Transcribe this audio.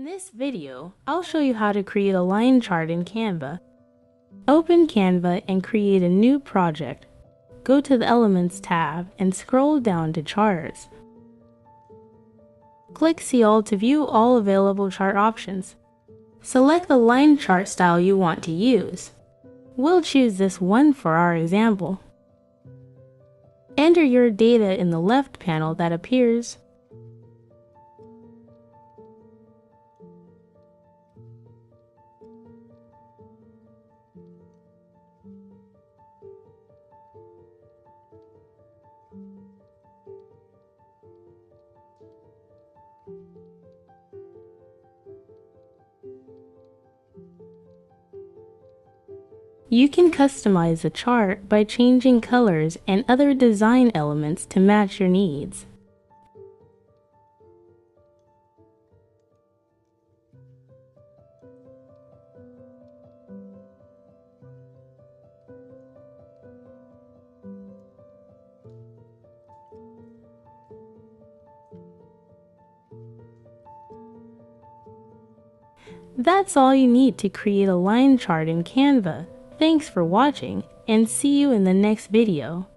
this video, I'll show you how to create a line chart in Canva. Open Canva and create a new project. Go to the Elements tab and scroll down to Charts. Click See All to view all available chart options. Select the line chart style you want to use. We'll choose this one for our example. Enter your data in the left panel that appears. You can customize the chart by changing colors and other design elements to match your needs. That's all you need to create a line chart in Canva. Thanks for watching, and see you in the next video.